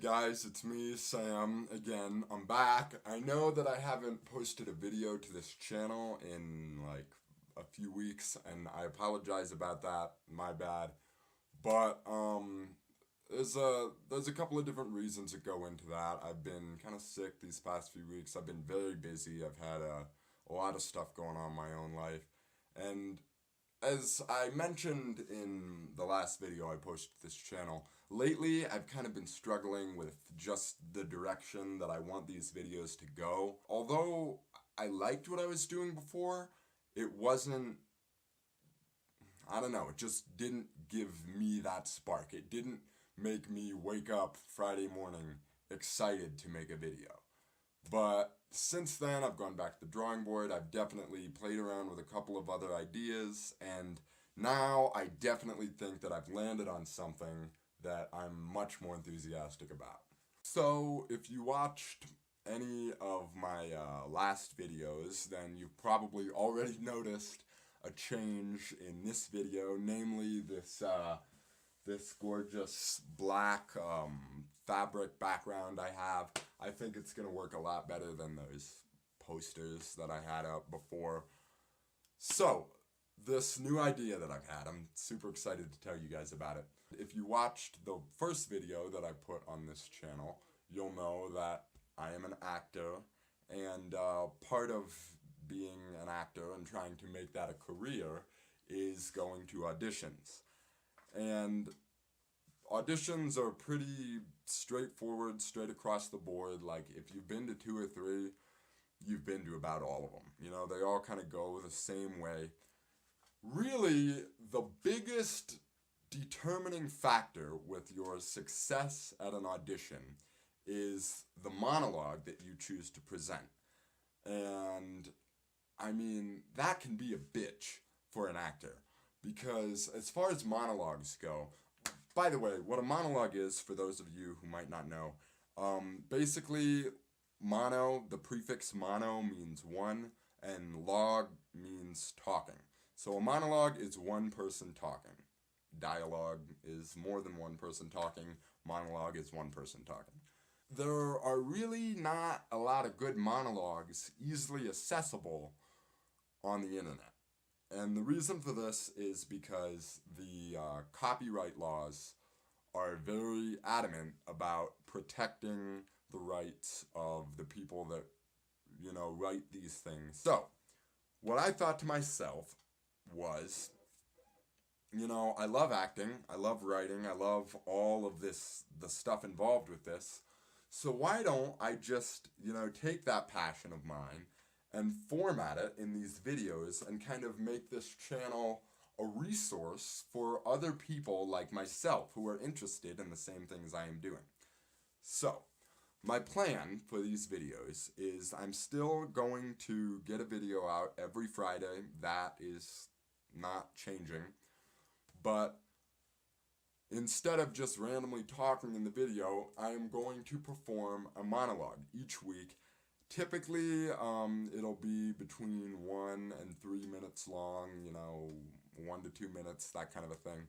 guys, it's me, Sam, again. I'm back. I know that I haven't posted a video to this channel in like a few weeks, and I apologize about that, my bad. But, there's a couple of different reasons that go into that. I've been kind of sick these past few weeks. I've been very busy. I've had a lot of stuff going on in my own life. And as I mentioned in the last video I posted to this channel, lately I've kind of been struggling with just the direction that I want these videos to go. Although I liked what I was doing before, it wasn't, I don't know, it just didn't give me that spark. It didn't make me wake up Friday morning excited to make a video. But since then, I've gone back to the drawing board. I've definitely played around with a couple of other ideas, and now I definitely think that I've landed on something that I'm much more enthusiastic about. So, if you watched any of my last videos, then you've probably already noticed a change in this video, namely this gorgeous black fabric background I have. I think it's going to work a lot better than those posters that I had up before. So, this new idea that I've had, I'm super excited to tell you guys about it. If you watched the first video that I put on this channel, you'll know that I am an actor, and part of being an actor and trying to make that a career is going to auditions. And auditions are pretty straightforward, straight across the board. Like, if you've been to 2 or 3, you've been to about all of them. You know, they all kind of go the same way. Really, the biggest determining factor with your success at an audition is the monologue that you choose to present. And, I mean, that can be a bitch for an actor. Because as far as monologues go, by the way, what a monologue is, for those of you who might not know, basically, mono, the prefix mono means one, and log means talking. So a monologue is one person talking. Dialogue is more than one person talking. Monologue is one person talking. There are really not a lot of good monologues easily accessible on the internet. And the reason for this is because the copyright laws are very adamant about protecting the rights of the people that, you know, write these things. So, what I thought to myself was, you know, I love acting, I love writing, I love all of this, the stuff involved with this. So why don't I just, you know, take that passion of mine and format it in these videos and kind of make this channel a resource for other people like myself who are interested in the same things I am doing. So, my plan for these videos is I'm still going to get a video out every Friday. That is not changing. But instead of just randomly talking in the video, I am going to perform a monologue each week. Typically, it'll be between 1 and 3 minutes long, you know, 1 to 2 minutes, that kind of a thing.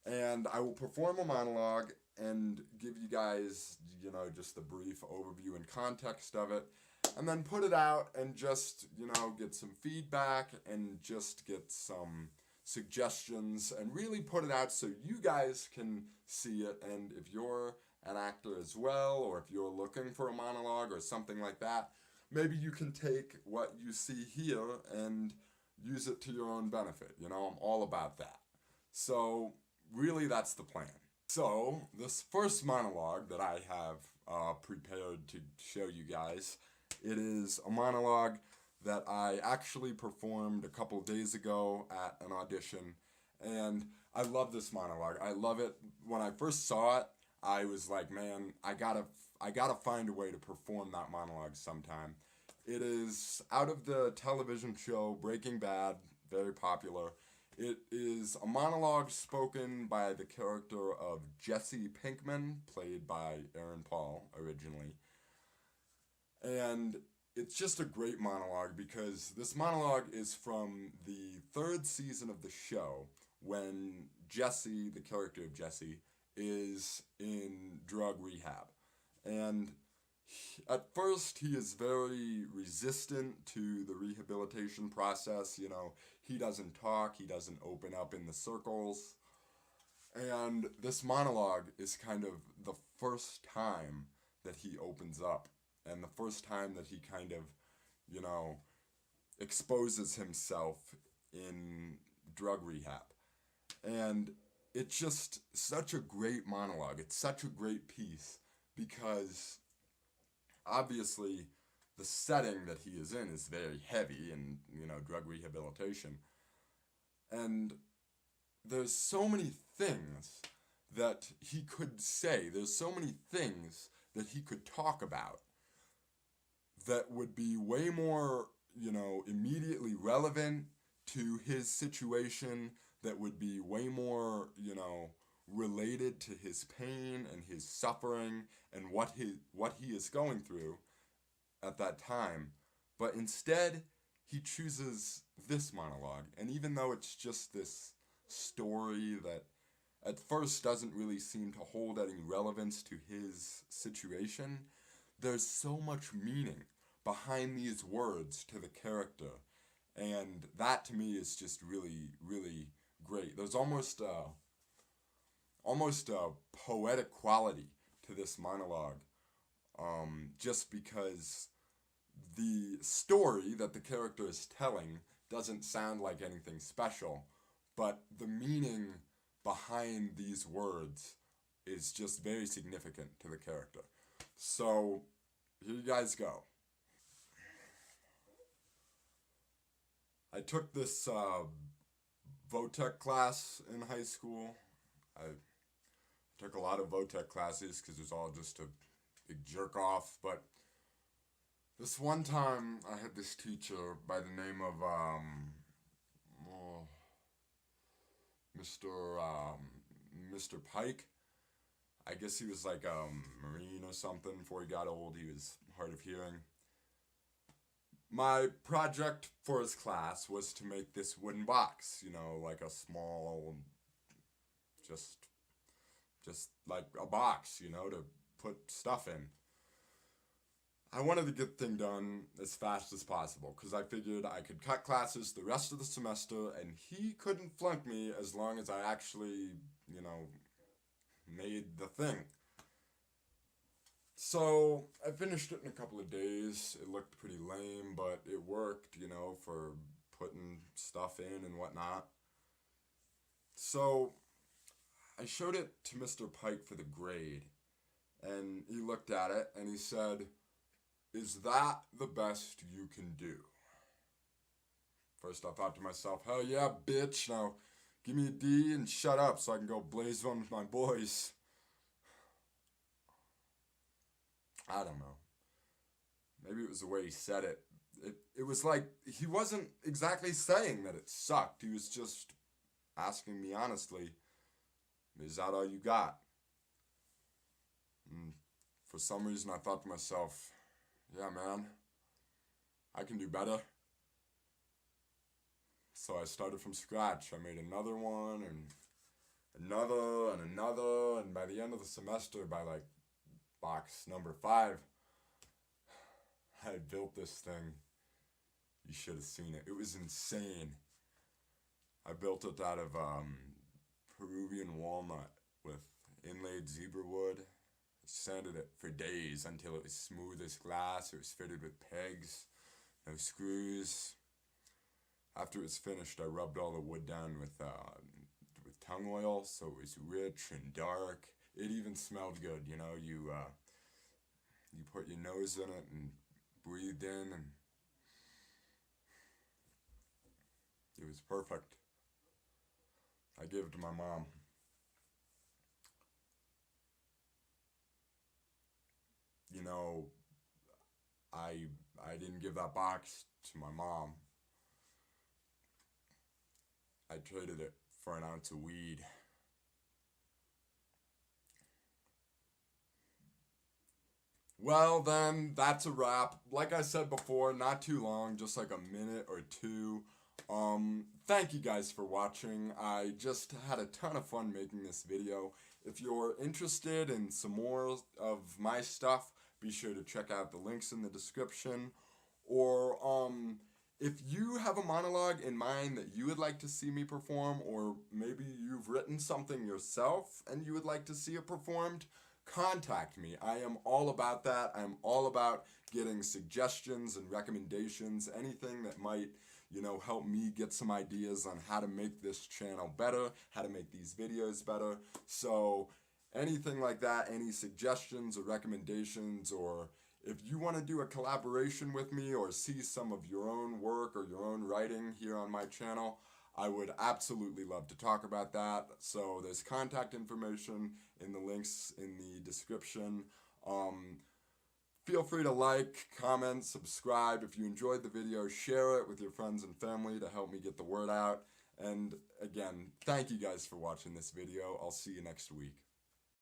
And I will perform a monologue and give you guys, you know, just the brief overview and context of it, and then put it out and just, you know, get some feedback and just get some suggestions and really put it out so you guys can see it. And if you're an actor as well, or if you're looking for a monologue or something like that, maybe you can take what you see here and use it to your own benefit. You know, I'm all about that. So, really, that's the plan. So, this first monologue that I have prepared to show you guys, it is a monologue that I actually performed a couple days ago at an audition, and I love this monologue. I love it. When I first saw it, I was like, man, I gotta find a way to perform that monologue sometime. It is out of the television show Breaking Bad, very popular. It is a monologue spoken by the character of Jesse Pinkman, played by Aaron Paul originally. And it's just a great monologue because this monologue is from the 3rd season of the show, when Jesse, the character of Jesse, is in drug rehab. And at first, he is very resistant to the rehabilitation process. You know, he doesn't talk, he doesn't open up in the circles. And this monologue is kind of the first time that he opens up, and the first time that he kind of, you know, exposes himself in drug rehab. And it's just such a great monologue. It's such a great piece because obviously the setting that he is in is very heavy in, you know, drug rehabilitation. And there's so many things that he could say. There's so many things that he could talk about that would be way more, you know, immediately relevant to his situation, that would be way more, you know, related to his pain and his suffering and what he is going through at that time. But instead, he chooses this monologue. And even though it's just this story that at first doesn't really seem to hold any relevance to his situation, there's so much meaning behind these words to the character. And that to me is just really, really great. There's almost a poetic quality to this monologue, just because the story that the character is telling doesn't sound like anything special, but the meaning behind these words is just very significant to the character. So, here you guys go. I took this Votech class in high school. I took a lot of Votech classes because it was all just a big jerk off, but this one time I had this teacher by the name of Mr. Pike. I guess he was like a Marine or something. Before he got old, he was hard of hearing. My project for his class was to make this wooden box, you know, like a small, just like a box, you know, to put stuff in. I wanted to get the thing done as fast as possible because I figured I could cut classes the rest of the semester and he couldn't flunk me as long as I actually, you know, made the thing. So I finished it in a couple of days. It looked pretty lame, but it worked, you know, for putting stuff in and whatnot. So I showed it to Mr. Pike for the grade, and he looked at it and he said, "Is that the best you can do?" First I thought to myself, hell yeah, bitch, now give me a D and shut up so I can go blaze one with my boys. I don't know. Maybe it was the way he said it. It was like he wasn't exactly saying that it sucked. He was just asking me honestly, is that all you got? And for some reason I thought to myself, yeah, man, I can do better. So I started from scratch. I made another one and another and another, and by the end of the semester, by like box number 5, I built this thing. You should have seen it. It was insane. I built it out of Peruvian walnut with inlaid zebra wood. I sanded it for days until it was smooth as glass. It was fitted with pegs, no screws. After it was finished, I rubbed all the wood down with tongue oil, so it was rich and dark. It even smelled good, you know. You put your nose in it and breathed in, and it was perfect. I gave it to my mom. You know, I didn't give that box to my mom. I traded it for an ounce of weed. Well then, that's a wrap. Like I said before, not too long, just like a minute or two. Thank you guys for watching. I just had a ton of fun making this video, if you're interested in some more of my stuff, be sure to check out the links in the description. Or if you have a monologue in mind that you would like to see me perform, or maybe you've written something yourself and you would like to see it performed, contact me. I am all about that. I'm all about getting suggestions and recommendations, anything that might, help me get some ideas on how to make this channel better, how to make these videos better. So anything like that, any suggestions or recommendations, or if you want to do a collaboration with me or see some of your own work or your own writing here on my channel, I would absolutely love to talk about that. So there's contact information in the links in the description. Feel free to like, comment, subscribe. If you enjoyed the video, share it with your friends and family to help me get the word out. And again, thank you guys for watching this video. I'll see you next week.